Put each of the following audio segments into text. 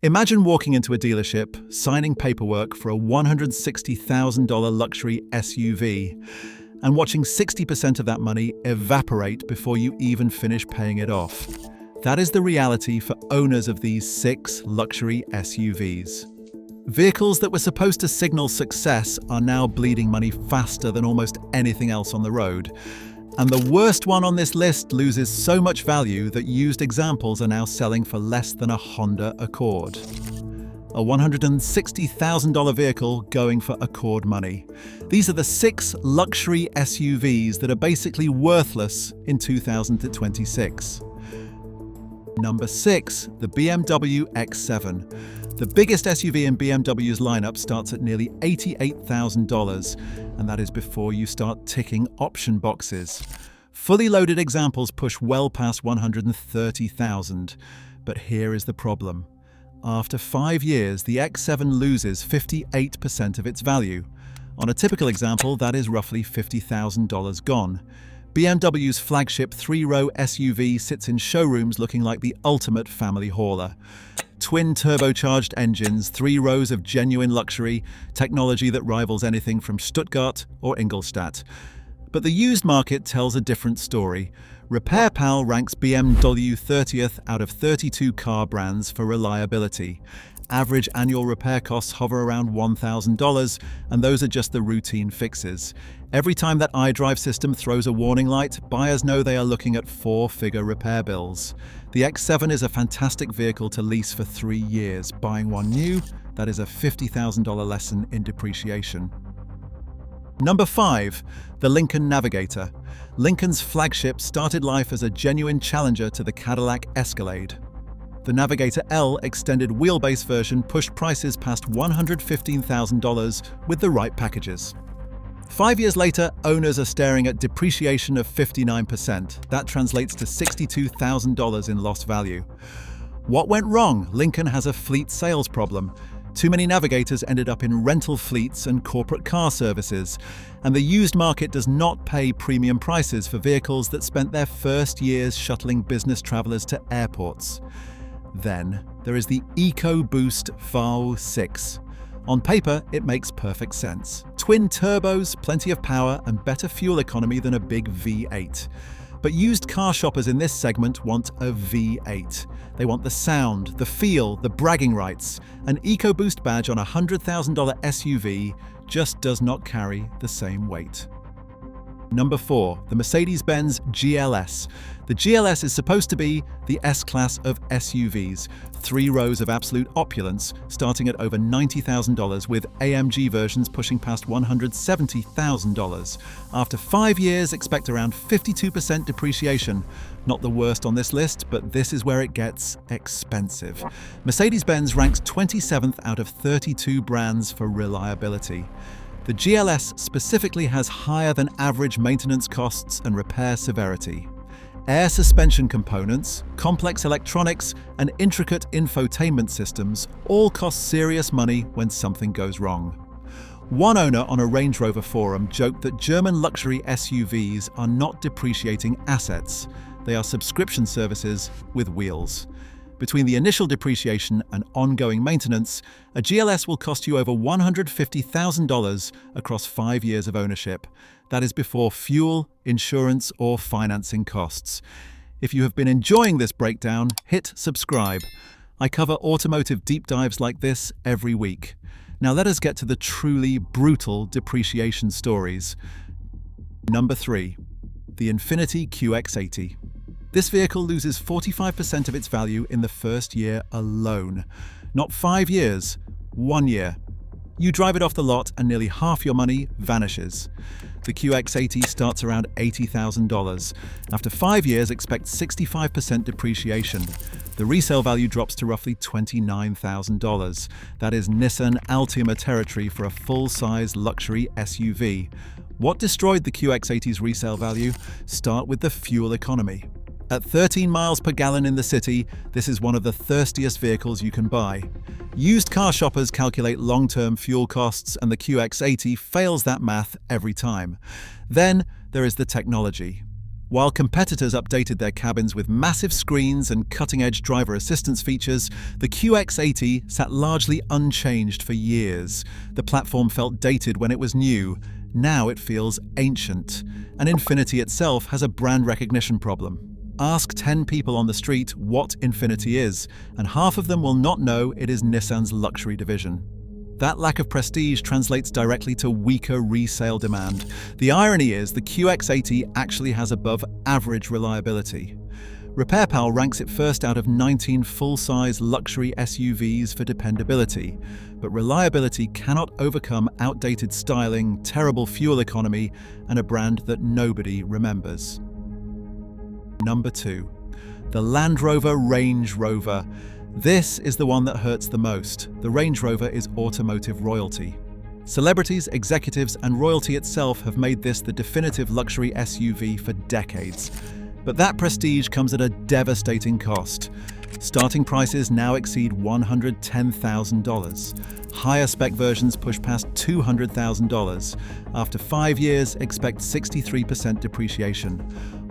Imagine walking into a dealership, signing paperwork for a $160,000 luxury SUV, and watching 60% of that money evaporate before you even finish paying it off. That is the reality for owners of these 6 luxury SUVs. Vehicles that were supposed to signal success are now bleeding money faster than almost anything else on the road. And the worst one on this list loses so much value that used examples are now selling for less than a Honda Accord. A $160,000 vehicle going for Accord money. These are the 6 luxury SUVs that are basically worthless in 2026. Number 6, the BMW X7. The biggest SUV in BMW's lineup starts at nearly $88,000, and that is before you start ticking option boxes. Fully loaded examples push well past $130,000, but here is the problem. After 5 years, the X7 loses 58% of its value. On a typical example, that is roughly $50,000 gone. BMW's flagship 3-row SUV sits in showrooms looking like the ultimate family hauler. Twin turbocharged engines, 3 rows of genuine luxury, technology that rivals anything from Stuttgart or Ingolstadt. But the used market tells a different story. RepairPal ranks BMW 30th out of 32 car brands for reliability. Average annual repair costs hover around $1,000, and those are just the routine fixes. Every time that iDrive system throws a warning light, buyers know they are looking at 4-figure repair bills. The X7 is a fantastic vehicle to lease for 3 years. Buying one new, that is a $50,000 lesson in depreciation. Number 5, the Lincoln Navigator. Lincoln's flagship started life as a genuine challenger to the Cadillac Escalade. The Navigator L extended wheelbase version pushed prices past $115,000 with the right packages. 5 years later, owners are staring at depreciation of 59%. That translates to $62,000 in lost value. What went wrong? Lincoln has a fleet sales problem. Too many Navigators ended up in rental fleets and corporate car services, and the used market does not pay premium prices for vehicles that spent their first years shuttling business travelers to airports. Then there is the EcoBoost V6. On paper, it makes perfect sense. Twin turbos, plenty of power, and better fuel economy than a big V8. But used car shoppers in this segment want a V8. They want the sound, the feel, the bragging rights. An EcoBoost badge on a $100,000 SUV just does not carry the same weight. Number 4, the Mercedes-Benz GLS. The GLS is supposed to be the S-Class of SUVs. 3 rows of absolute opulence, starting at over $90,000, with AMG versions pushing past $170,000. After 5 years, expect around 52% depreciation. Not the worst on this list, but this is where it gets expensive. Mercedes-Benz ranks 27th out of 32 brands for reliability. The GLS specifically has higher than average maintenance costs and repair severity. Air suspension components, complex electronics, and intricate infotainment systems all cost serious money when something goes wrong. One owner on a Range Rover forum joked that German luxury SUVs are not depreciating assets, they are subscription services with wheels. Between the initial depreciation and ongoing maintenance, a GLS will cost you over $150,000 across 5 years of ownership. That is before fuel, insurance, or financing costs. If you have been enjoying this breakdown, hit subscribe. I cover automotive deep dives like this every week. Now let us get to the truly brutal depreciation stories. Number 3, the Infiniti QX80. This vehicle loses 45% of its value in the first year alone. Not 5 years, 1 year. You drive it off the lot and nearly half your money vanishes. The QX80 starts around $80,000. After 5 years, expect 65% depreciation. The resale value drops to roughly $29,000. That is Nissan Altima territory for a full-size luxury SUV. What destroyed the QX80's resale value? Start with the fuel economy. At 13 miles per gallon in the city, this is one of the thirstiest vehicles you can buy. Used car shoppers calculate long-term fuel costs, and the QX80 fails that math every time. Then there is the technology. While competitors updated their cabins with massive screens and cutting-edge driver assistance features, the QX80 sat largely unchanged for years. The platform felt dated when it was new. Now it feels ancient. And Infiniti itself has a brand recognition problem. Ask 10 people on the street what Infiniti is, and half of them will not know it is Nissan's luxury division. That lack of prestige translates directly to weaker resale demand. The irony is the QX80 actually has above-average reliability. RepairPal ranks it first out of 19 full-size luxury SUVs for dependability, but reliability cannot overcome outdated styling, terrible fuel economy, and a brand that nobody remembers. Number 2. The Land Rover Range Rover. This is the one that hurts the most. The Range Rover is automotive royalty. Celebrities, executives, and royalty itself have made this the definitive luxury SUV for decades. But that prestige comes at a devastating cost. Starting prices now exceed $110,000. Higher spec versions push past $200,000. After 5 years, expect 63% depreciation.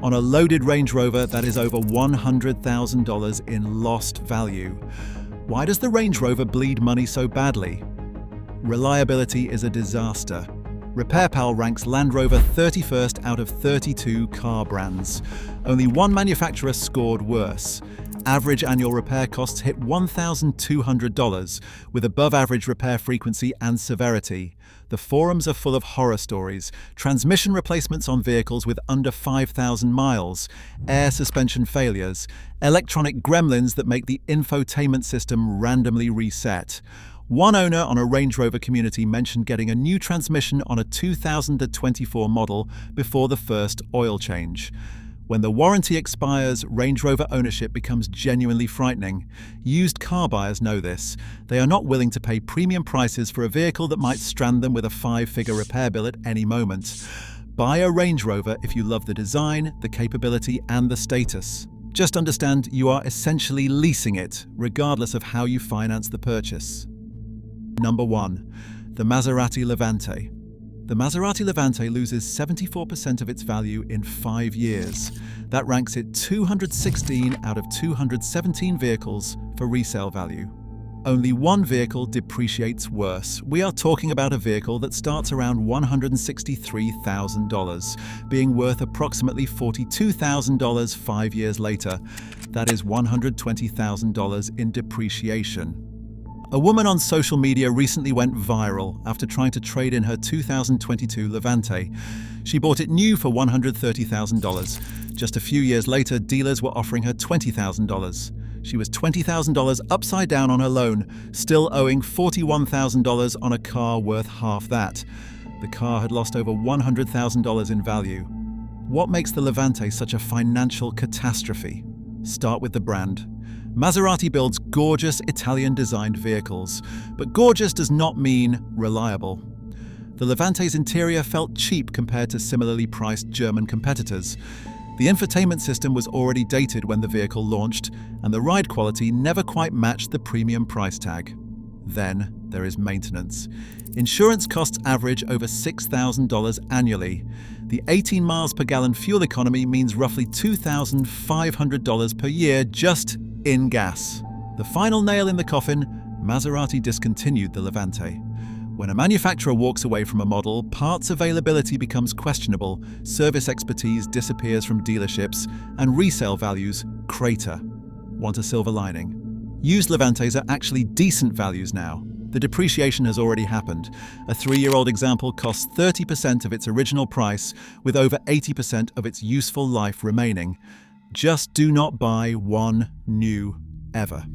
On a loaded Range Rover, that is over $100,000 in lost value. Why does the Range Rover bleed money so badly? Reliability is a disaster. RepairPal ranks Land Rover 31st out of 32 car brands. Only one manufacturer scored worse. Average annual repair costs hit $1,200, with above-average repair frequency and severity. The forums are full of horror stories: transmission replacements on vehicles with under 5,000 miles, air suspension failures, electronic gremlins that make the infotainment system randomly reset. One owner on a Range Rover community mentioned getting a new transmission on a 2024 model before the first oil change. When the warranty expires, Range Rover ownership becomes genuinely frightening. Used car buyers know this. They are not willing to pay premium prices for a vehicle that might strand them with a 5-figure repair bill at any moment. Buy a Range Rover if you love the design, the capability, and the status. Just understand you are essentially leasing it, regardless of how you finance the purchase. Number 1. The Maserati Levante. The Maserati Levante loses 74% of its value in 5 years. That ranks it 216 out of 217 vehicles for resale value. Only one vehicle depreciates worse. We are talking about a vehicle that starts around $163,000, being worth approximately $42,000 5 years later. That is $120,000 in depreciation. A woman on social media recently went viral after trying to trade in her 2022 Levante. She bought it new for $130,000. Just a few years later, dealers were offering her $20,000. She was $20,000 upside down on her loan, still owing $41,000 on a car worth half that. The car had lost over $100,000 in value. What makes the Levante such a financial catastrophe? Start with the brand. Maserati builds gorgeous Italian-designed vehicles, but gorgeous does not mean reliable. The Levante's interior felt cheap compared to similarly priced German competitors. The infotainment system was already dated when the vehicle launched, and the ride quality never quite matched the premium price tag. Then there is maintenance. Insurance costs average over $6,000 annually. The 18 miles per gallon fuel economy means roughly $2,500 per year just in gas. The final nail in the coffin, Maserati discontinued the Levante. When a manufacturer walks away from a model, parts availability becomes questionable, service expertise disappears from dealerships, and resale values crater. Want a silver lining? Used Levantes are actually decent values now. The depreciation has already happened. A 3-year-old example costs 30% of its original price, with over 80% of its useful life remaining. Just do not buy one new ever.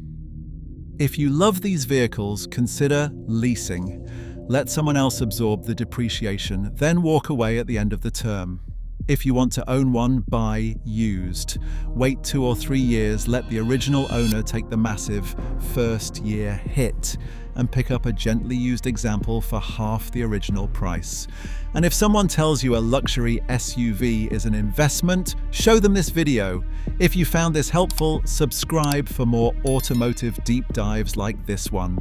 If you love these vehicles, consider leasing. Let someone else absorb the depreciation, then walk away at the end of the term. If you want to own one, buy used. Wait 2 or 3 years, let the original owner take the massive first-year hit, and pick up a gently used example for half the original price. And if someone tells you a luxury SUV is an investment, show them this video. If you found this helpful, subscribe for more automotive deep dives like this one.